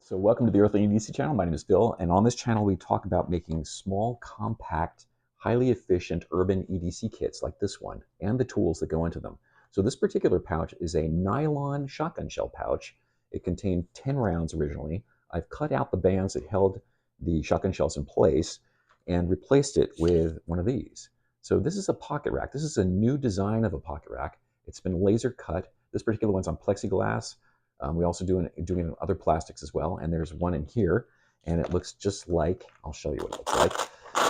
So welcome to the Earthling EDC channel. My name is Phil, and on this channel we talk about making small, compact, highly efficient urban EDC kits like this one and the tools that go into them. So this particular pouch is a nylon shotgun shell pouch. It contained 10 rounds originally. I've cut out the bands that held the shotgun shells in place and replaced it with one of these. So this is a pocket rack. This is a new design of a pocket rack. It's been laser cut. This particular one's on plexiglass. We also doing it in other plastics as well, and there's one in here, and it looks just like, I'll show you what it looks like.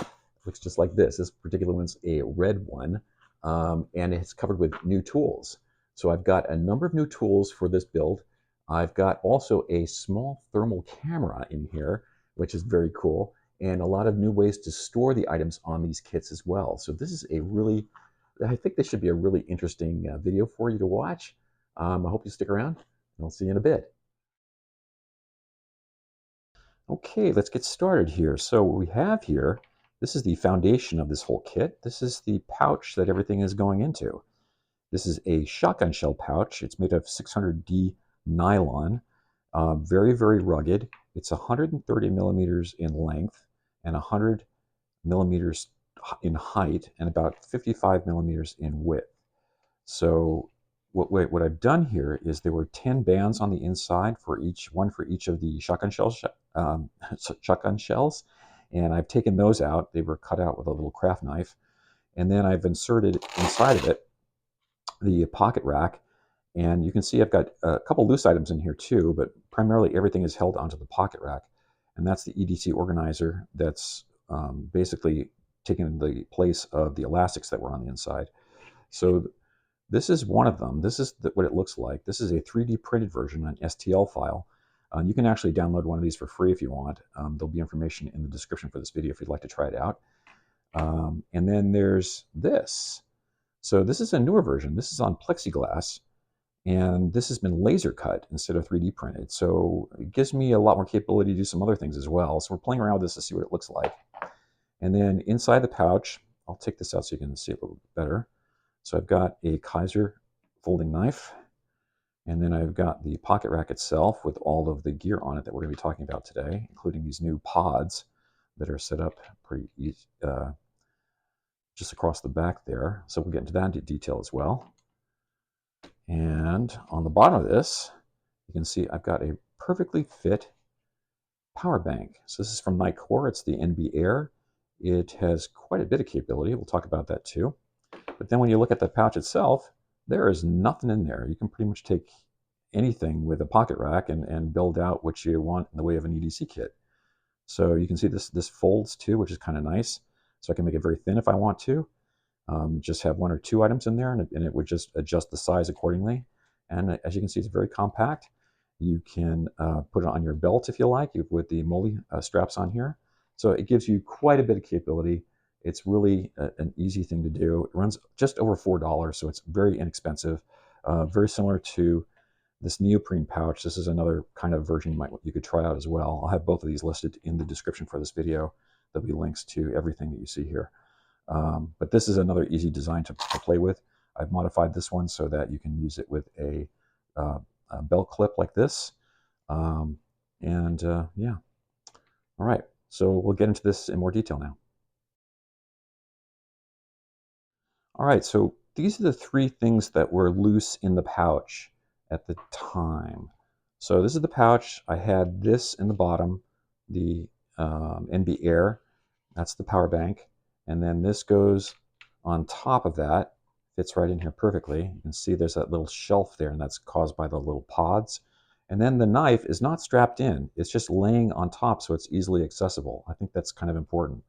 It looks just like this. This particular one's a red one, and it's covered with new tools. So I've got a number of new tools for this build. I've got also a small thermal camera in here, which is very cool, and a lot of new ways to store the items on these kits as well. So this is a really, I think this should be a really interesting video for you to watch. I hope you stick around. I'll see you in a bit. Okay, let's get started here. So what we have here, this is the foundation of this whole kit. This is the pouch that everything is going into. This is a shotgun shell pouch. It's made of 600D nylon, very, very rugged. It's 130 millimeters in length and 100 millimeters in height and about 55 millimeters in width. So what I've done here is there were 10 bands on the inside for each of the shotgun shells, and I've taken those out. They were cut out with a little craft knife, and then I've inserted inside of it the pocket rack, and you can see I've got a couple loose items in here too, but primarily everything is held onto the pocket rack, and that's the EDC organizer that's basically taking the place of the elastics that were on the inside. So this is one of them. This is what it looks like. This is a 3D printed version, an STL file. You can actually download one of these for free if you want. There'll be information in the description for this video if you'd like to try it out. And then there's this. So this is a newer version. This is on plexiglass, and this has been laser cut instead of 3D printed. So it gives me a lot more capability to do some other things as well. So we're playing around with this to see what it looks like. And then inside the pouch, I'll take this out so you can see it a little bit better. So I've got a Kizer folding knife, and then I've got the pocket rack itself with all of the gear on it that we're going to be talking about today, including these new pods that are set up pretty easy, just across the back there. So we'll get into that in detail as well. And on the bottom of this, you can see I've got a perfectly fit power bank. So this is from Nylon. It's the NB Air. It has quite a bit of capability. We'll talk about that too. But then when you look at the pouch itself, there is nothing in there. You can pretty much take anything with a pocket rack and build out what you want in the way of an EDC kit. So you can see this folds too, which is kind of nice. So I can make it very thin if I want to. Just have one or two items in there, and it would just adjust the size accordingly. And as you can see, it's very compact. You can put it on your belt if you like, with the MOLLE straps on here. So it gives you quite a bit of capability. It's really an easy thing to do. It runs just over $4, so it's very inexpensive. Very similar to this neoprene pouch. This is another kind of version you could try out as well. I'll have both of these listed in the description for this video. There'll be links to everything that you see here. But this is another easy design to play with. I've modified this one so that you can use it with a belt clip like this. Yeah. All right, so we'll get into this in more detail now. All right, so these are the three things that were loose in the pouch at the time. So this is the pouch. I had this in the bottom, the NB Air. That's the power bank. And then this goes on top of that, fits right in here perfectly. You can see there's that little shelf there, and that's caused by the little pods. And then the knife is not strapped in. It's just laying on top, so it's easily accessible. I think that's kind of important.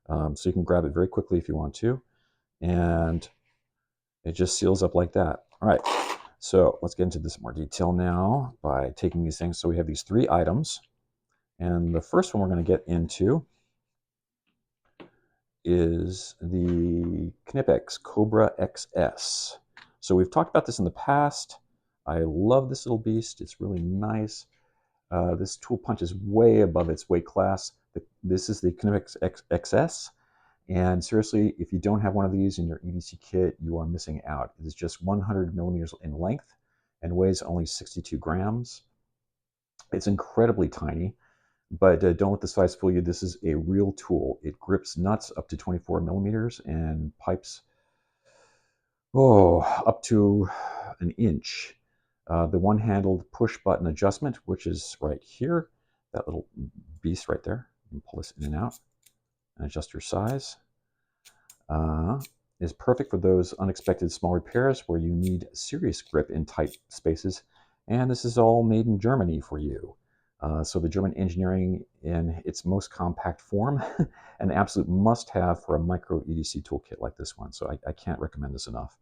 So you can grab it very quickly if you want to. And it just seals up like that. All right, so let's get into this in more detail now by taking these things. So we have these three items, and the first one we're going to get into is the Knipex Cobra XS. So we've talked about this in the past. I love this little beast. It's really nice. This tool punches way above its weight class. This is the Knipex XS. And seriously, if you don't have one of these in your EDC kit, you are missing out. It is just 100 millimeters in length and weighs only 62 grams. It's incredibly tiny, but don't let the size fool you. This is a real tool. It grips nuts up to 24 millimeters and pipes, up to an inch. The one-handled push button adjustment, which is right here, that little beast right there. You can pull this in and out and adjust your size. Is perfect for those unexpected small repairs where you need serious grip in tight spaces. And this is all made in Germany for you. So the German engineering in its most compact form, an absolute must-have for a micro EDC toolkit like this one. So I can't recommend this enough.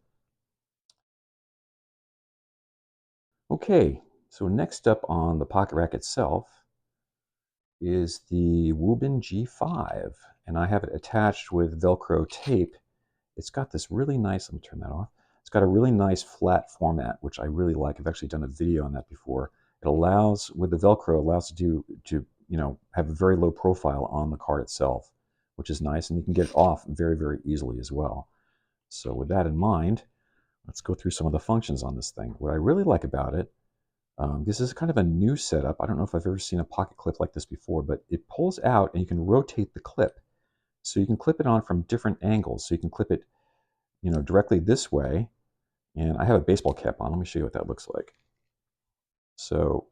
Okay, so next up on the Pocket Rack itself is the Wuben G5, and I have it attached with Velcro tape. It's got this really nice, let me turn that off. It's got a really nice flat format, which I really like. I've actually done a video on that before. It allows, with the Velcro, allows to have a very low profile on the card itself, which is nice, and you can get it off very, very easily as well. So with that in mind, let's go through some of the functions on this thing. What I really like about it, this is kind of a new setup. I don't know if I've ever seen a pocket clip like this before, but it pulls out and you can rotate the clip. So you can clip it on from different angles. So you can clip it, directly this way. And I have a baseball cap on. Let me show you what that looks like. So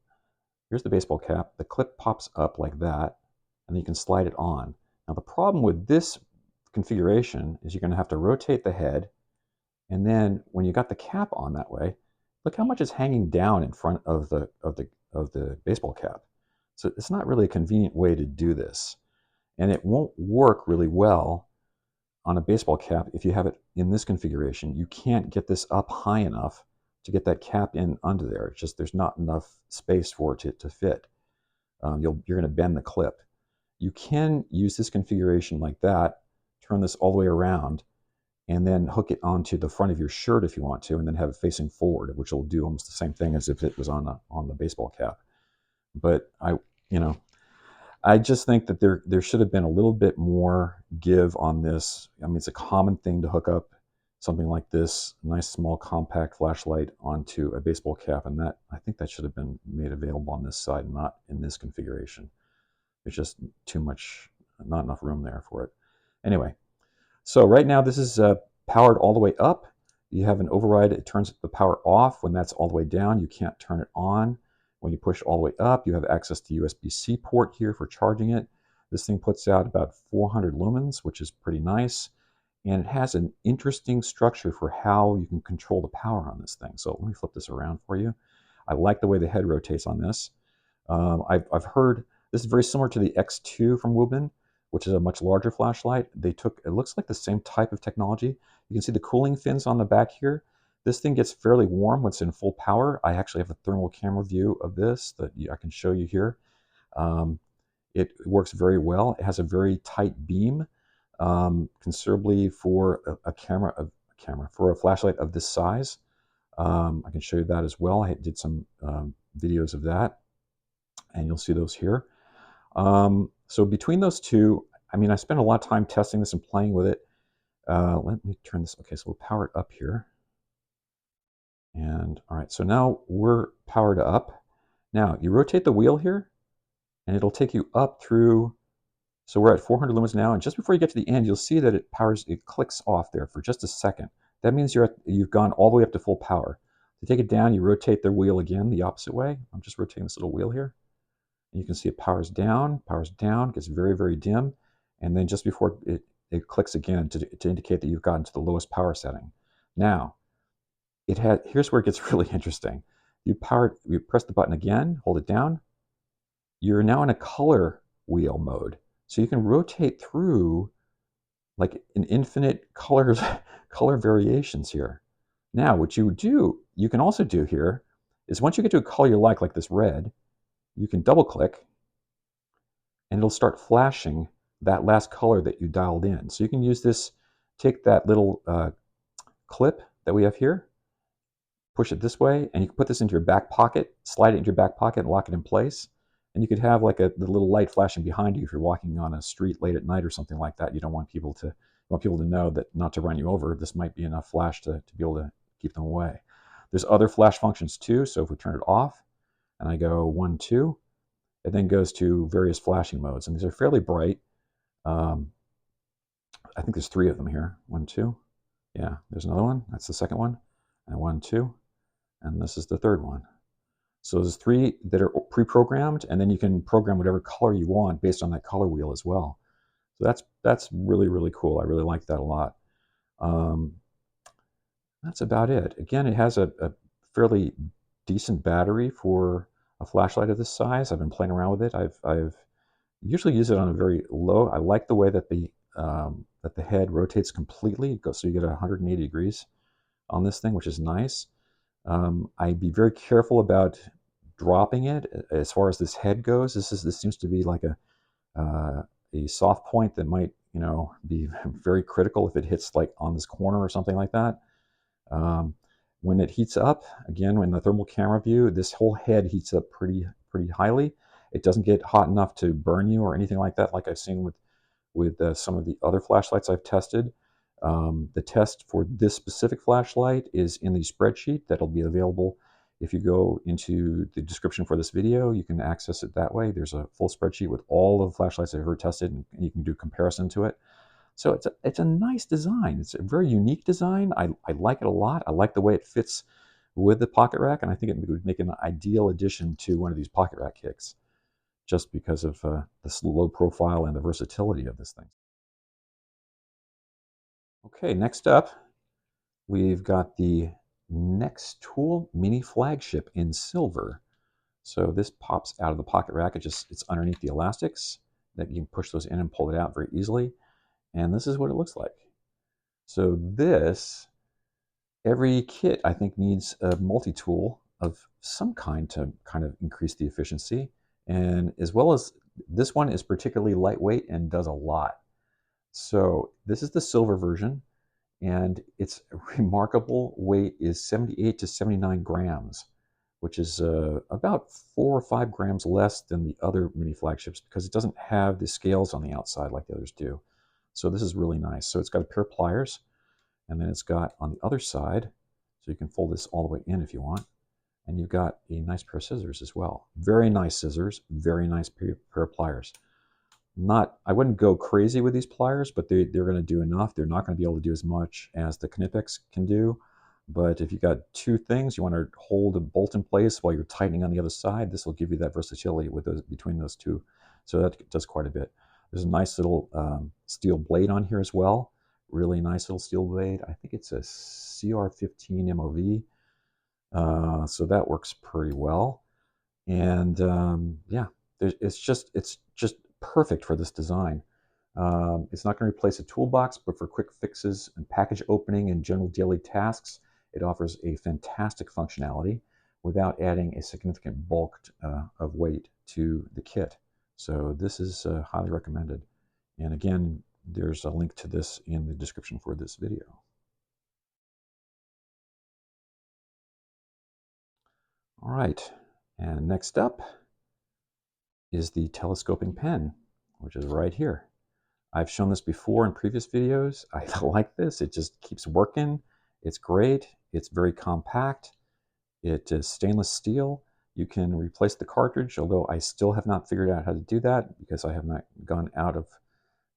here's the baseball cap. The clip pops up like that, and then you can slide it on. Now the problem with this configuration is you're going to have to rotate the head, and then when you got the cap on that way, look how much is hanging down in front of the baseball cap. So it's not really a convenient way to do this, and it won't work really well on a baseball cap if you have it in this configuration. You can't get this up high enough to get that cap in under there. It's just there's not enough space for it to fit. You're going to bend the clip. You can use this configuration like that, turn this all the way around, and then hook it onto the front of your shirt if you want to, and then have it facing forward, which will do almost the same thing as if it was on the baseball cap. But I just think that there should have been a little bit more give on this. I mean, it's a common thing to hook up something like this, nice small compact flashlight, onto a baseball cap, and I think that should have been made available on this side, not in this configuration. There's just too much, not enough room there for it. Anyway, so right now this is powered all the way up. You have an override. It turns the power off when that's all the way down. You can't turn it on. When you push all the way up, you have access to USB-C port here for charging it. This thing puts out about 400 lumens, which is pretty nice. And it has an interesting structure for how you can control the power on this thing. So let me flip this around for you. I like the way the head rotates on this. I've heard this is very similar to the X2 from Wuben, which is a much larger flashlight. It looks like the same type of technology. You can see the cooling fins on the back here. This thing gets fairly warm when it's in full power. I actually have a thermal camera view of this that I can show you here. It works very well. It has a very tight beam, considerably for for a flashlight of this size. I can show you that as well. I did some videos of that, and you'll see those here. So between those two, I mean, I spent a lot of time testing this and playing with it. Let me turn this. Okay, so we'll power it up here. And all right, so now we're powered up. Now you rotate the wheel here, and it'll take you up through. So we're at 400 lumens now, and just before you get to the end, you'll see that it clicks off there for just a second. That means you've gone all the way up to full power. To take it down, you rotate the wheel again the opposite way. I'm just rotating this little wheel here. And you can see it powers down, gets very, very dim, and then just before it clicks again to indicate that you've gotten to the lowest power setting. Now, here's where it gets really interesting. You press the button again, hold it down. You're now in a color wheel mode. So you can rotate through like an infinite color variations here. Now, what you can also do here is once you get to a color you like this red, you can double click and it'll start flashing that last color that you dialed in. So you can use this, take that little clip that we have here, push it this way, and you can put this into your back pocket, slide it into your back pocket and lock it in place. And you could have like the little light flashing behind you if you're walking on a street late at night or something like that. You don't want people to know that not to run you over. This might be enough flash to be able to keep them away. There's other flash functions too. So if we turn it off and I go 1, 2, It then goes to various flashing modes, and these are fairly bright. I think there's 3 of them here. 1, 2. Yeah, there's another one. That's the second one. And 1, 2. And this is the third one. So there's 3 that are pre-programmed, and then you can program whatever color you want based on that color wheel as well. So that's really, really cool. I really like that a lot. That's about it. Again, it has a fairly decent battery for a flashlight of this size. I've been playing around with it. I've usually used it on a very low. I like the way that the head rotates completely. So you get 180 degrees on this thing, which is nice. I'd be very careful about dropping it as far as this head goes. This seems to be like a soft point that might, be very critical if it hits like on this corner or something like that. When it heats up, again, in the thermal camera view, this whole head heats up pretty highly. It doesn't get hot enough to burn you or anything like that, like I've seen with some of the other flashlights I've tested. The test for this specific flashlight is in the spreadsheet that'll be available. If you go into the description for this video, you can access it that way. There's a full spreadsheet with all of the flashlights I've ever tested, and you can do comparison to it. So it's a nice design. It's a very unique design. I like it a lot. I like the way it fits with the pocket rack, and I think it would make an ideal addition to one of these pocket rack kicks, just because of the low profile and the versatility of this thing. Okay, next up, we've got the Nextool Mini Flagship in silver. So this pops out of the pocket rack. It's underneath the elastics that you can push those in and pull it out very easily. And this is what it looks like. So every kit I think needs a multi-tool of some kind to kind of increase the efficiency. And as well as this one is particularly lightweight and does a lot. So this is the silver version, and its remarkable weight is 78 to 79 grams, which is about 4 or 5 grams less than the other mini flagships because it doesn't have the scales on the outside like the others do. So this is really nice. So it's got a pair of pliers, and then it's got on the other side, so you can fold this all the way in if you want, and you've got a nice pair of scissors as well. Very nice scissors, very nice pair of pliers. I wouldn't go crazy with these pliers, but they're going to do enough. They're not going to be able to do as much as the Knipex can do. But if you got 2 things, you want to hold a bolt in place while you're tightening on the other side, this will give you that versatility between those 2. So that does quite a bit. There's a nice little steel blade on here as well. Really nice little steel blade. I think it's a CR15 MOV. So that works pretty well. And yeah, it's just perfect for this design. It's not going to replace a toolbox, but for quick fixes and package opening and general daily tasks, it offers a fantastic functionality without adding a significant bulk of weight to the kit. So this is highly recommended. And again, there's a link to this in the description for this video. All right, and next up is the telescoping pen, which is right here. I've shown this before in previous videos. I like this. It just keeps working. It's great. It's very compact. It is stainless steel. You can replace the cartridge, although I still have not figured out how to do that because I have not gone out of,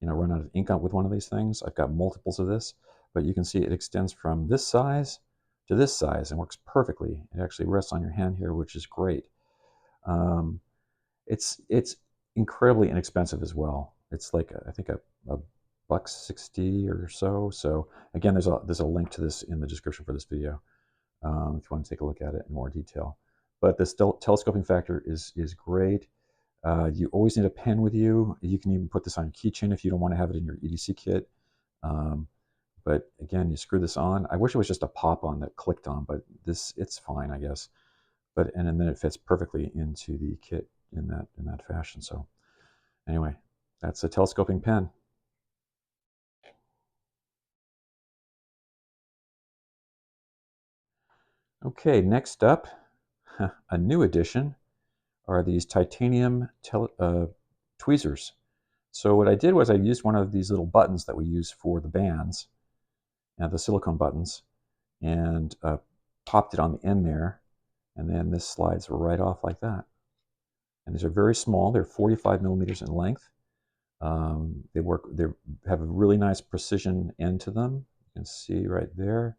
run out of ink with one of these things. I've got multiples of this, but you can see it extends from this size to this size and works perfectly. It actually rests on your hand here, which is great. It's incredibly inexpensive as well. It's like I think a $1.60 or so. So again, there's a link to this in the description for this video if you want to take a look at it in more detail. But this telescoping factor is great. You always need a pen with you. You can even put this on your keychain if you don't want to have it in your EDC kit. But again, you screw this on. I wish it was just a pop-on that clicked on, but it's fine, I guess. And then it fits perfectly into the kit in that fashion. So anyway, that's a telescoping pen. Okay, next up, a new addition are these titanium tweezers. So what I did was I used one of these little buttons that we use for the bands, the silicone buttons, and popped it on the end there, and then this slides right off like that. And these are very small. They're 45 millimeters in length. They have a really nice precision end to them. You can see right there.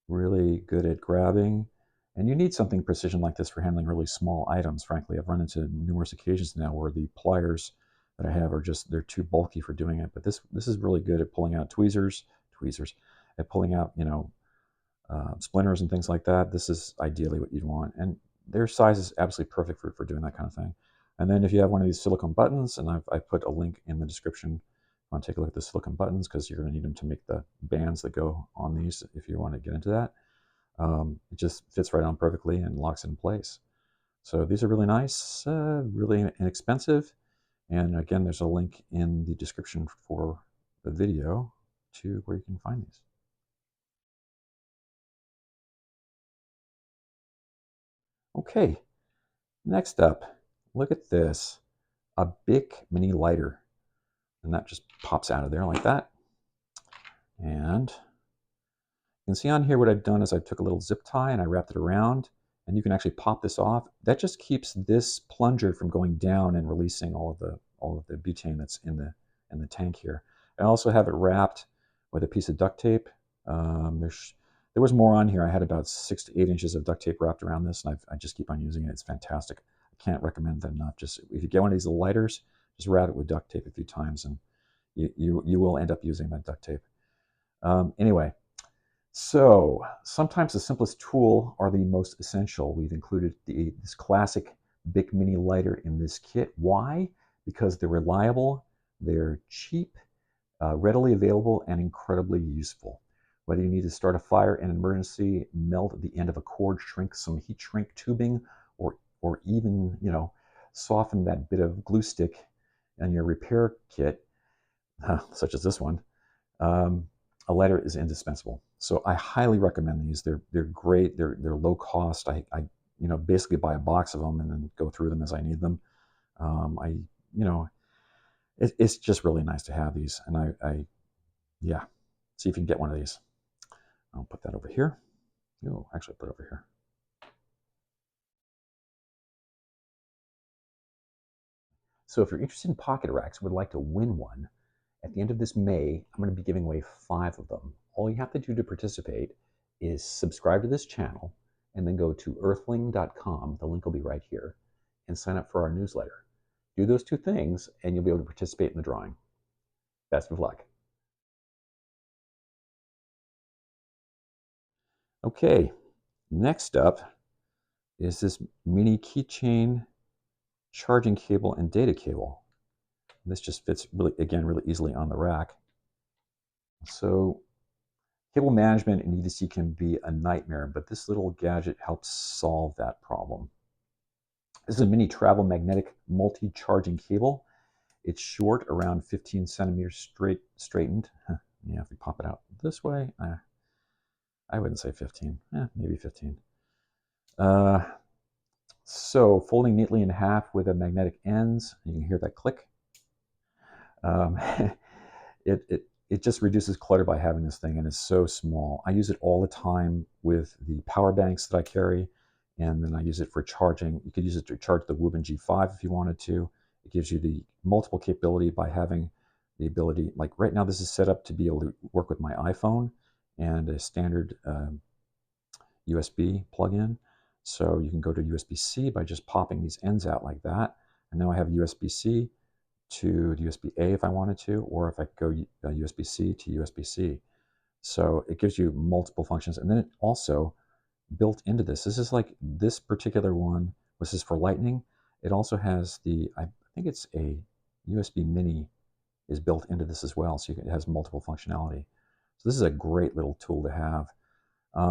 Really good at grabbing. And you need something precision like this for handling really small items. Frankly, I've run into numerous occasions now where the pliers that I have are just, they're too bulky for doing it. But this is really good at pulling out tweezers, at pulling out, splinters and things like that. This is ideally what you'd want. And their size is absolutely perfect for doing that kind of thing. And then if you have one of these silicone buttons, and I've put a link in the description, I want to take a look at the silicone buttons because you're going to need them to make the bands that go on these if you want to get into that. It just fits right on perfectly and locks it in place. So these are really nice, really inexpensive. And again, there's a link in the description for the video to where you can find these. Okay, next up, look at this, a Bic mini lighter. And that just pops out of there like that. And you can see on here what I've done is I took a little zip tie and I wrapped it around, and you can actually pop this off. That just keeps this plunger from going down and releasing all of the butane that's in the tank here. I also have it wrapped with a piece of duct tape. There was more on here. I had about 6 to 8 inches of duct tape wrapped around this, and I just keep on using it. It's fantastic. I can't recommend that enough. Just if you get one of these little lighters, just wrap it with duct tape a few times, and you will end up using that duct tape. Anyway, so sometimes the simplest tool are the most essential. We've included this classic Bic mini lighter in this kit. Why? Because they're reliable, they're cheap, readily available, and incredibly useful. Whether you need to start a fire in an emergency, melt the end of a cord, shrink some heat shrink tubing, or even soften that bit of glue stick in your repair kit, such as this one, a lighter is indispensable. So I highly recommend these. They're great. They're low cost. I basically buy a box of them and then go through them as I need them. It's just really nice to have these. And yeah, see if you can get one of these. I'll put that over here. Oh, actually put it over here. So if you're interested in pocket racks and would like to win one, at the end of this May, I'm going to be giving away 5 of them. All you have to do to participate is subscribe to this channel and then go to earthling.com, the link will be right here, and sign up for our newsletter. Do those 2 things and you'll be able to participate in the drawing. Best of luck. Okay, next up is this mini keychain charging cable and data cable. This just fits really easily on the rack. So cable management in EDC can be a nightmare, but this little gadget helps solve that problem. This is a mini travel magnetic multi-charging cable. It's short, around 15 centimeters straightened. Yeah, if we pop it out this way, I wouldn't say 15, maybe 15. So folding neatly in half with a magnetic ends, you can hear that click. It just reduces clutter by having this thing, and it's so small. I use it all the time with the power banks that I carry, and then I use it for charging. You could use it to charge the Wuben G5 if you wanted to. It gives you the multiple capability by having the ability, like right now this is set up to be able to work with my iPhone and a standard USB plug-in. So you can go to USB-C by just popping these ends out like that. And now I have USB-C to USB-A if I wanted to, or if I go USB-C to USB-C. So it gives you multiple functions. And then it also built into this is like this particular one, this is for lightning. It also has I think it's a USB mini is built into this as well. So it has multiple functionality. So this is a great little tool to have.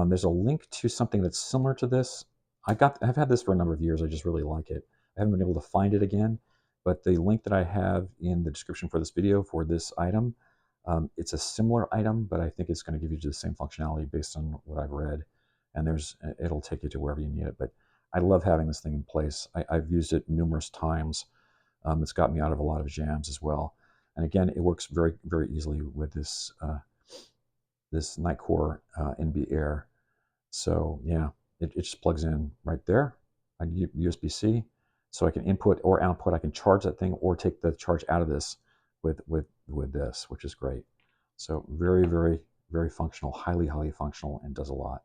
There's a link to something that's similar to this. I've had this for a number of years. I just really like it. I haven't been able to find it again, but the link that I have in the description for this video for this item, it's a similar item, but I think it's going to give you the same functionality based on what I've read. And it'll take you to wherever you need it. But I love having this thing in place. I've used it numerous times. It's got me out of a lot of jams as well. And again, it works very, very easily with this this Nitecore NB Air. So yeah, it just plugs in right there. USB-C So I can input or output. I can charge that thing or take the charge out of this with this, which is great. So very, very, very functional, highly, highly functional, and does a lot.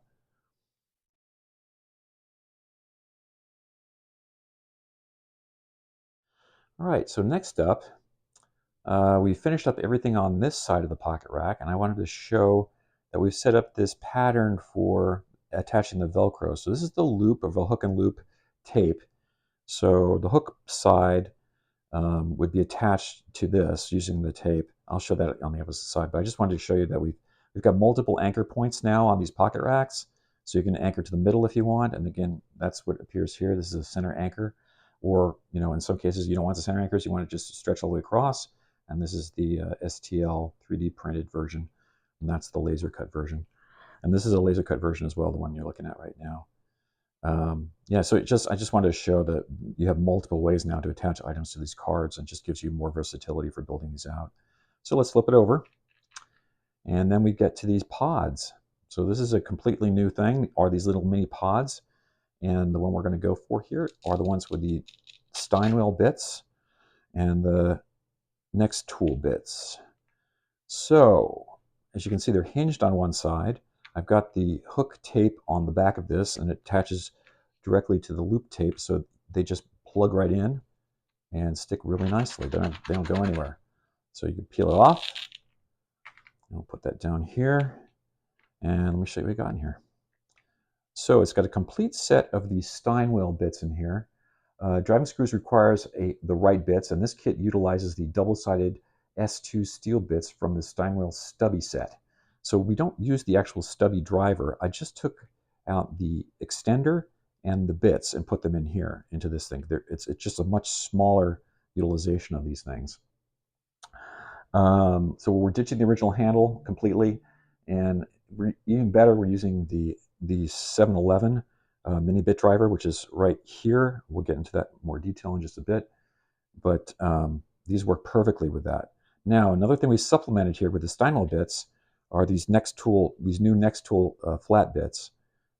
All right, so next up, we finished up everything on this side of the pocket rack, and I wanted to show that we've set up this pattern for attaching the Velcro. So this is the loop of a hook and loop tape. So the hook side would be attached to this using the tape. I'll show that on the opposite side, but I just wanted to show you that we've got multiple anchor points now on these pocket racks. So you can anchor to the middle if you want, and again, that's what appears here. This is a center anchor, or in some cases you don't want the center anchors, you want it just to stretch all the way across. And this is the STL 3D printed version, and that's the laser cut version. And this is a laser cut version as well, the one you're looking at right now. Yeah, so I just wanted to show that you have multiple ways now to attach items to these cards, and just gives you more versatility for building these out. So let's flip it over, and then we get to these pods. So this is a completely new thing, are these little mini pods, and the one we're going to go for here are the ones with the Steinway bits and the Nextool bits. So as you can see, they're hinged on one side. I've got the hook tape on the back of this, and it attaches directly to the loop tape, so they just plug right in and stick really nicely. They don't go anywhere. So you can peel it off. I'll put that down here, and let me show you what we got in here. So it's got a complete set of these Steinway bits in here. Driving screws requires the right bits, and this kit utilizes the double-sided S2 steel bits from the Steinway stubby set. So we don't use the actual stubby driver. I just took out the extender and the bits and put them in here into this thing. It's just a much smaller utilization of these things. So we're ditching the original handle completely, and even better, we're using the 711 mini bit driver, which is right here. We'll get into that more detail in just a bit, but these work perfectly with that. Now, another thing we supplemented here with the Steinway bits are these new Nextool flat bits.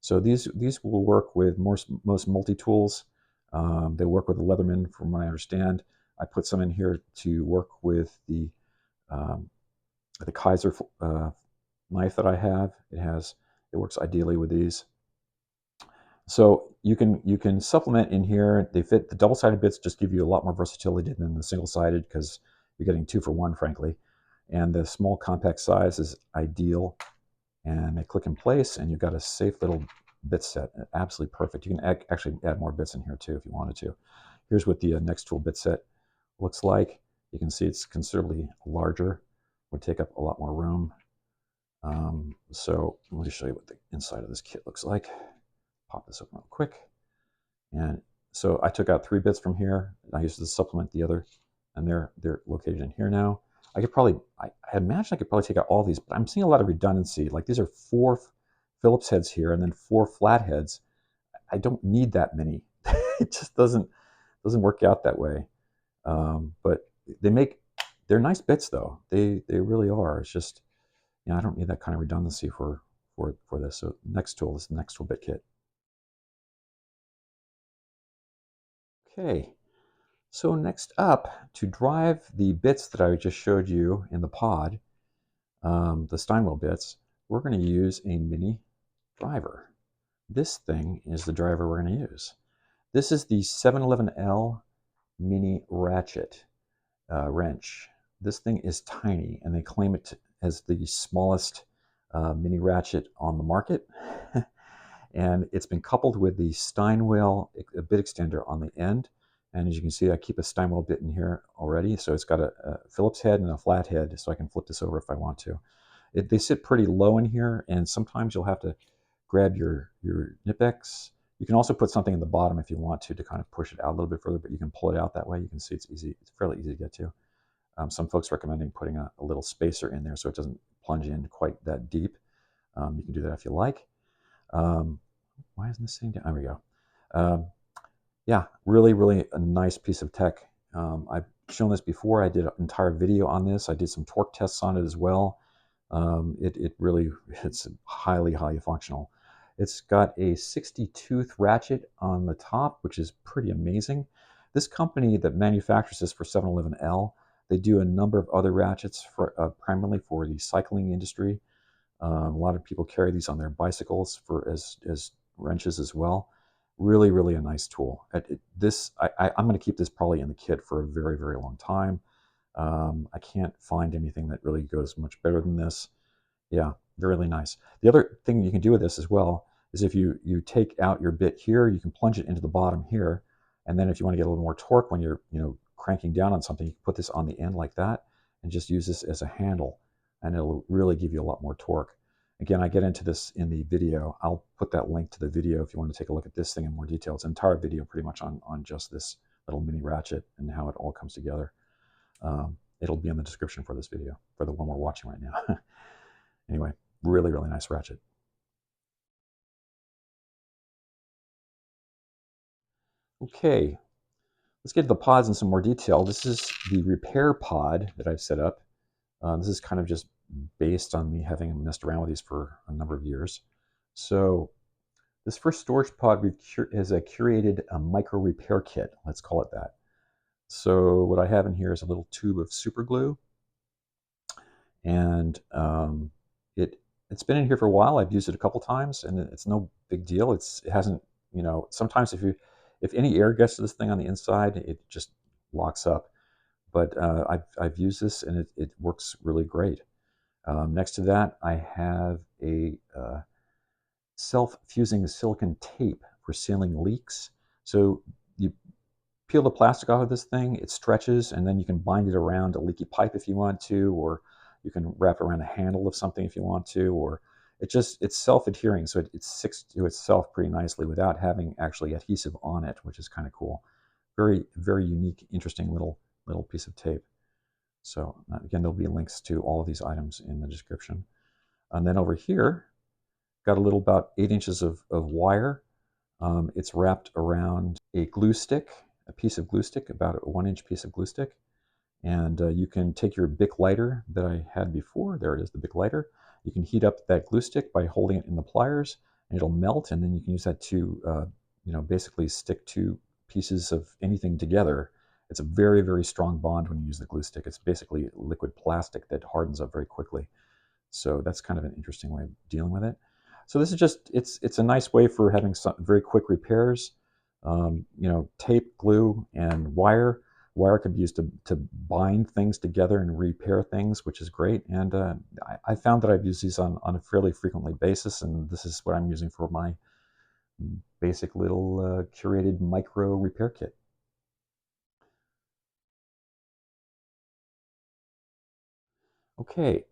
So these will work with most multi-tools. They work with the Leatherman, from what I understand. I put some in here to work with the Kizer knife that I have. It works ideally with these. So you can supplement in here. They fit, the double-sided bits just give you a lot more versatility than the single-sided, because you're getting 2 for 1, frankly. And the small compact size is ideal, and they click in place, and you've got a safe little bit set. Absolutely perfect. You can actually add more bits in here too if you wanted to. Here's what the Nextool bit set looks like. You can see it's considerably larger, would take up a lot more room. So let me show you what the inside of this kit looks like. Pop this open real quick. And so I took out 3 bits from here. I used to supplement the other, and they're located in here now. I imagine I could probably take out all these, but I'm seeing a lot of redundancy. Like, these are 4 Phillips heads here, and then 4 flat heads. I don't need that many. It just doesn't work out that way. But they're nice bits though. They really are. It's just, I don't need that kind of redundancy for this. So Nextool is the Nextool bit kit. Okay, so next up, to drive the bits that I just showed you in the pod, the Steinway bits, we're going to use a mini driver. This thing is the driver we're going to use. This is the 711L mini ratchet wrench. This thing is tiny, and they claim it as the smallest mini ratchet on the market. And it's been coupled with the Steinway bit extender on the end. And as you can see, I keep a Steinway bit in here already. So it's got a Phillips head and a flat head, so I can flip this over if I want to. They sit pretty low in here, and sometimes you'll have to grab your Knipex. You can also put something in the bottom if you want to kind of push it out a little bit further, but you can pull it out that way. You can see it's easy. It's fairly easy to get to. Some folks recommending putting a little spacer in there so it doesn't plunge in quite that deep. You can do that if you like. Why isn't this thing down? There we go. Yeah, really, really a nice piece of tech. I've shown this before. I did an entire video on this. I did some torque tests on it as well. It's highly, highly functional. It's got a 60 tooth ratchet on the top, which is pretty amazing. This company that manufactures this for 711L, they do a number of other ratchets for primarily for the cycling industry. A lot of people carry these on their bicycles for as wrenches as well. Really, really a nice tool. I'm going to keep this probably in the kit for a very, very long time. I can't find anything that really goes much better than this. Yeah, really nice. The other thing you can do with this as well is if you take out your bit here, you can plunge it into the bottom here, and then if you want to get a little more torque when you're cranking down on something, you can put this on the end like that and just use this as a handle, and it'll really give you a lot more torque. Again, I get into this in the video. I'll put that link to the video if you want to take a look at this thing in more detail. It's an entire video pretty much on just this little mini ratchet and how it all comes together. It'll be in the description for this video, for the one we're watching right now. Anyway, really, really nice ratchet. Okay, let's get to the pods in some more detail. This is the repair pod that I've set up. This is kind of just based on me having messed around with these for a number of years. So this first storage pod is a curated micro repair kit, let's call it that. So what I have in here is a little tube of super glue, and it's been in here for a while. I've used it a couple times, and it's no big deal. It hasn't, sometimes if any air gets to this thing on the inside, it just locks up. But I've used this, and it works really great. Next to that, I have a self-fusing silicone tape for sealing leaks. So you peel the plastic off of this thing, it stretches, and then you can bind it around a leaky pipe if you want to, or you can wrap it around the handle of something if you want to, or it's self-adhering, so it sticks to itself pretty nicely without having actually adhesive on it, which is kind of cool. Very, very unique, interesting little piece of tape. So again, there'll be links to all of these items in the description. And then over here, got a little about 8 inches of wire. It's wrapped around a glue stick, a piece of glue stick, about a 1-inch piece of glue stick. And you can take your Bic lighter that I had before. There it is, the Bic lighter. You can heat up that glue stick by holding it in the pliers, and it'll melt, and then you can use that to basically stick two pieces of anything together. It's a very, very strong bond when you use the glue stick. It's basically liquid plastic that hardens up very quickly. So that's kind of an interesting way of dealing with it. So this is just, it's a nice way for having some very quick repairs. Tape, glue, and wire. Wire could be used to bind things together and repair things, which is great. And I found that I've used these on a fairly frequently basis, and this is what I'm using for my basic little curated micro repair kit. Okay,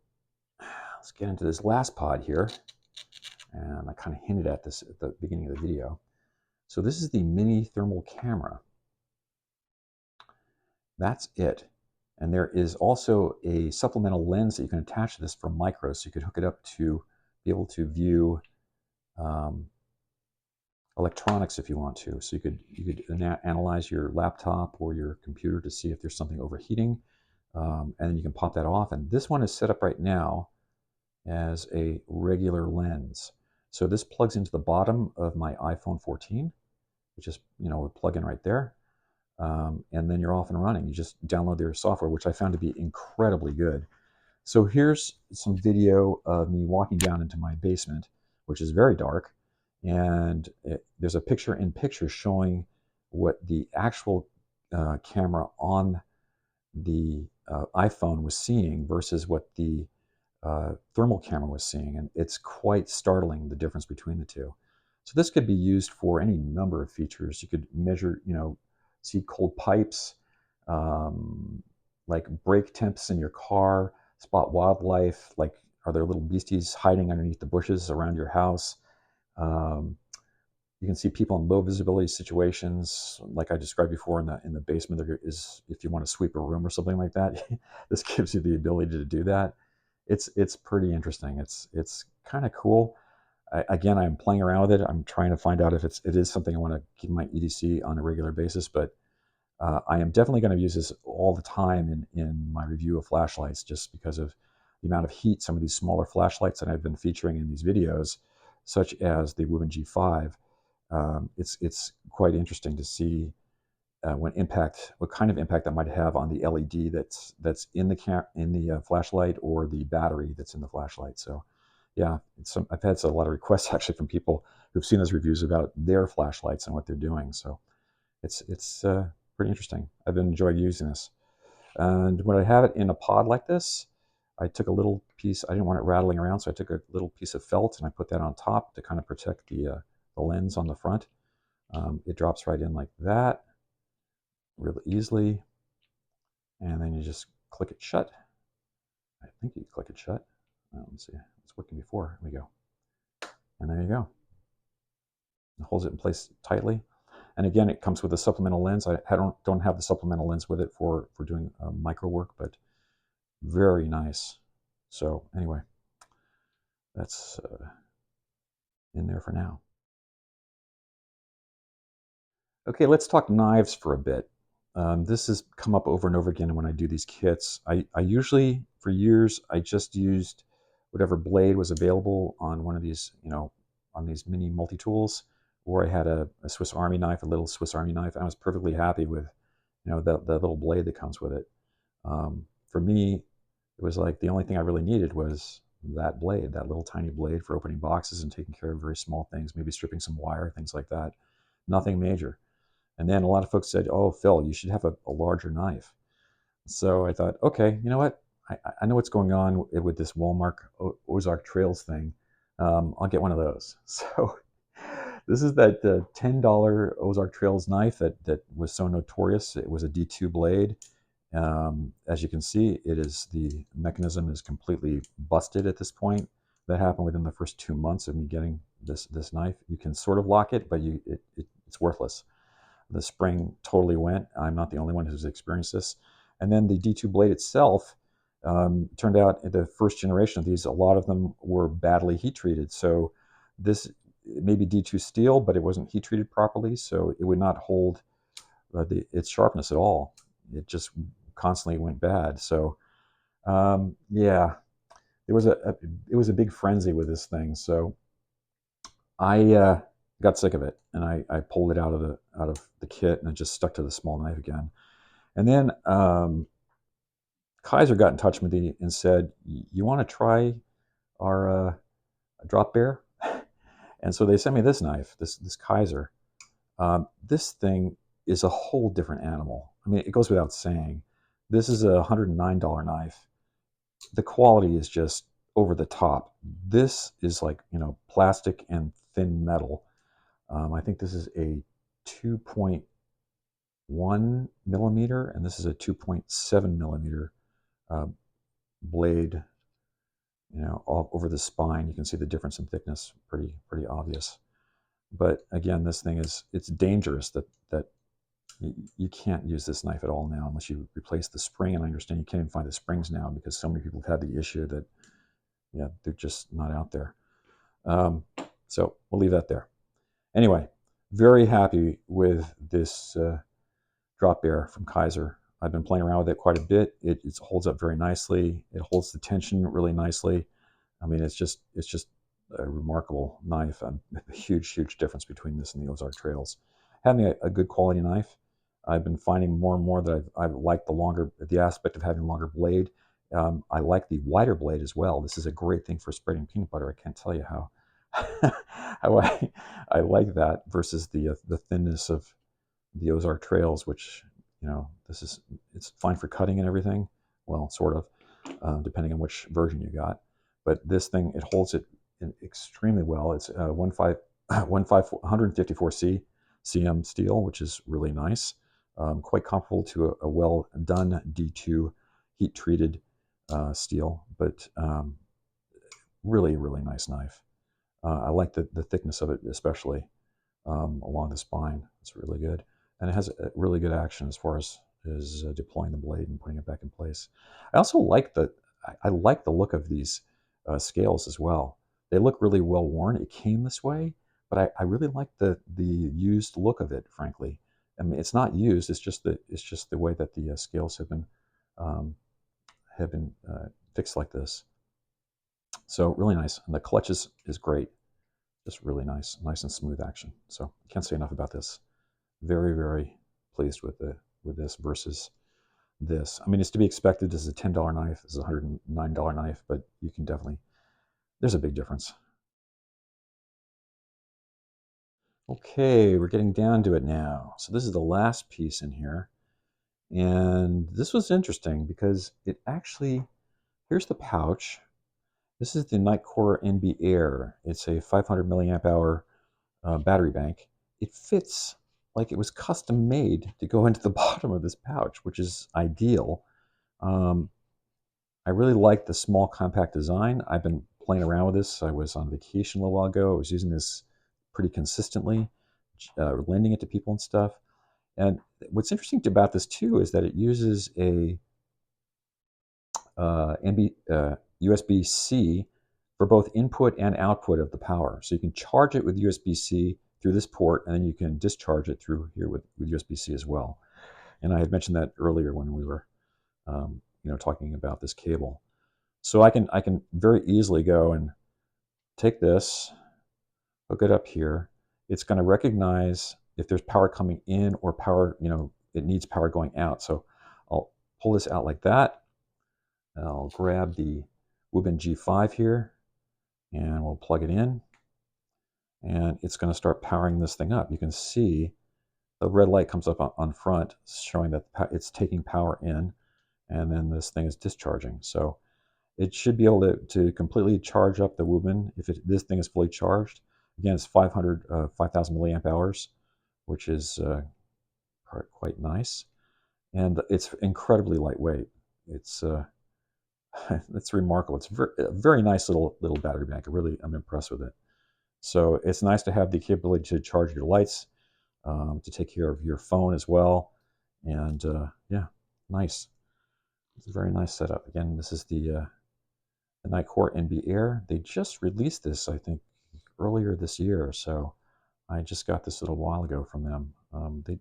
let's get into this last pod here. And I kind of hinted at this at the beginning of the video. So this is the mini thermal camera. That's it. And there is also a supplemental lens that you can attach to this for micros, so you could hook it up to be able to view electronics if you want to. So you could analyze your laptop or your computer to see if there's something overheating, and then you can pop that off. And this one is set up right now as a regular lens. So this plugs into the bottom of my iPhone 14, which is, would plug in right there. And then you're off and running. You just download their software, which I found to be incredibly good. So here's some video of me walking down into my basement, which is very dark. And there's a picture-in-picture showing what the actual camera on the iPhone was seeing versus what the thermal camera was seeing. And it's quite startling, the difference between the two. So this could be used for any number of features. You could measure, see cold pipes, like brake temps in your car, spot wildlife, like are there little beasties hiding underneath the bushes around your house? You can see people in low visibility situations, like I described before in the basement. There is, if you want to sweep a room or something like that, this gives you the ability to do that. It's pretty interesting. It's kind of cool. Again, I'm playing around with it. I'm trying to find out if it is something I want to keep in my EDC on a regular basis, but I am definitely going to use this all the time in my review of flashlights, just because of the amount of heat some of these smaller flashlights that I've been featuring in these videos, such as the Wuben G5. It's quite interesting to see what kind of impact that might have on the LED that's in the flashlight, or the battery that's in the flashlight. So yeah, I've had a lot of requests actually from people who've seen those reviews about their flashlights and what they're doing. So it's pretty interesting. I've enjoyed using this. And when I have it in a pod like this, I took a little piece. I didn't want it rattling around, so I took a little piece of felt and I put that on top to kind of protect the lens on the front. It drops right in like that, really easily, and then you just click it shut. I think you click it shut. Let's see, it's working before. Here we go, and there you go. It holds it in place tightly. And again, it comes with a supplemental lens. I don't have the supplemental lens with it for doing micro work, but very nice. So anyway, that's in there for now. Okay, let's talk knives for a bit. This has come up over and over again when I do these kits. I usually, for years, I just used whatever blade was available on one of these, on these mini multi-tools, or I had a Swiss Army knife, a little Swiss Army knife. I was perfectly happy with, the little blade that comes with it. For me, it was like the only thing I really needed was that blade, that little tiny blade for opening boxes and taking care of very small things, maybe stripping some wire, things like that. Nothing major. And then a lot of folks said, "Oh, Phil, you should have a larger knife." So I thought, okay, you know what? I know what's going on with this Walmart Ozark Trails thing. I'll get one of those. So this is that $10 Ozark Trails knife that was so notorious. It was a D2 blade. As you can see, the mechanism is completely busted at this point. That happened within the first 2 months of me getting this knife. You can sort of lock it, but it's worthless. The spring totally went. I'm not the only one who's experienced this. And then the D2 blade itself, turned out in the first generation of these, a lot of them were badly heat treated. So this may be D2 steel, but it wasn't heat treated properly, so it would not hold its sharpness at all. It just constantly went bad. So yeah, it was a big frenzy with this thing. So I got sick of it, and I pulled it out of the kit, and I just stuck to the small knife again. And then Kizer got in touch with me and said, "You want to try our Drop Bear?" And so they sent me this knife, this Kizer. This thing is a whole different animal. I mean, it goes without saying. This is a $109 knife. The quality is just over the top. This is like, plastic and thin metal. I think this is a 2.1 millimeter, and this is a 2.7 millimeter blade. All over the spine, you can see the difference in thickness, pretty obvious. But again, this thing it's dangerous that you can't use this knife at all now unless you replace the spring. And I understand you can't even find the springs now because so many people have had the issue that, they're just not out there. So we'll leave that there. Anyway, very happy with this Drop Bear from Kizer. I've been playing around with it quite a bit. It holds up very nicely. It holds the tension really nicely. I mean, it's just a remarkable knife. A huge difference between this and the Ozark Trails. Having a good quality knife, I've been finding more and more that I like the aspect of having a longer blade. I like the wider blade as well. This is a great thing for spreading peanut butter. I can't tell you how how I like that versus the thinness of the Ozark Trails, which it's fine for cutting and everything. Well, sort of, depending on which version you got. But this thing, it holds it extremely well. It's 154 cm steel, which is really nice. Quite comparable to a well done D2 heat treated steel, but really nice knife. I like the thickness of it, especially along the spine. It's really good, and it has a really good action as far as deploying the blade and putting it back in place. I also like I like the look of these scales as well. They look really well worn. It came this way, but I really like the used look of it. Frankly, I mean, it's not used. It's just the way that the scales have been fixed like this. So really nice, and the clutch is great. Just really nice and smooth action. So can't say enough about this. Very pleased with this versus this. I mean, it's to be expected. This is a $10 knife. This is a $109 knife, but you can definitely, there's a big difference. Okay, we're getting down to it now. So this is the last piece in here. And this was interesting because it actually, here's the pouch. This is the Nitecore NB Air. It's a 500 milliamp hour battery bank. It fits like it was custom made to go into the bottom of this pouch, which is ideal. I really like the small compact design. I've been playing around with this. I was on vacation a little while ago. I was using this pretty consistently, lending it to people and stuff. And what's interesting about this too is that it uses a USB-C for both input and output of the power. So you can charge it with USB-C through this port, and then you can discharge it through here with USB-C as well. And I had mentioned that earlier when we were talking about this cable. So I can very easily go and take this, hook it up here. It's going to recognize if there's power coming in or power, it needs power going out. So I'll pull this out like that. I'll grab the Wuben G5 here and we'll plug it in. And it's going to start powering this thing up. You can see the red light comes up on front showing that it's taking power in, and then this thing is discharging. So it should be able to completely charge up the Wuben if this thing is fully charged. Again, it's 5,000 milliamp hours, which is quite nice. And it's incredibly lightweight. It's it's remarkable. It's a very nice little battery bank. I'm impressed with it. So it's nice to have the capability to charge your lights, to take care of your phone as well. And yeah, nice. It's a very nice setup. Again, this is the Nitecore NB Air. They just released this, I think, earlier this year. So I just got this a little while ago from them.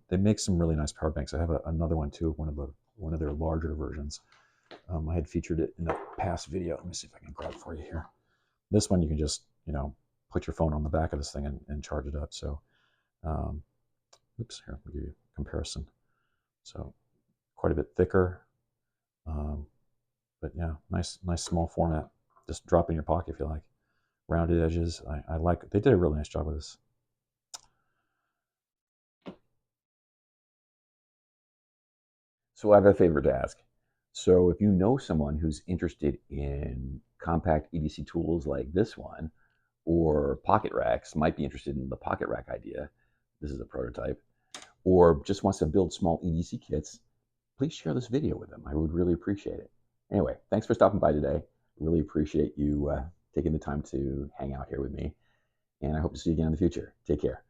They make some really nice power banks. I have another one too, one of their larger versions. I had featured it in a past video. Let me see if I can grab it for you here. This one you can just, put your phone on the back of this thing and charge it up. So, oops, here, I'll give you a comparison. So, quite a bit thicker. But yeah, nice small format. Just drop in your pocket if you like. Rounded edges. I like it. They did a really nice job with this. So I have a favor to ask. So if you know someone who's interested in compact EDC tools like this one, or pocket racks, might be interested in the pocket rack idea, this is a prototype, or just wants to build small EDC kits, please share this video with them. I would really appreciate it. Anyway, thanks for stopping by today. Really appreciate you taking the time to hang out here with me, and I hope to see you again in the future. Take care.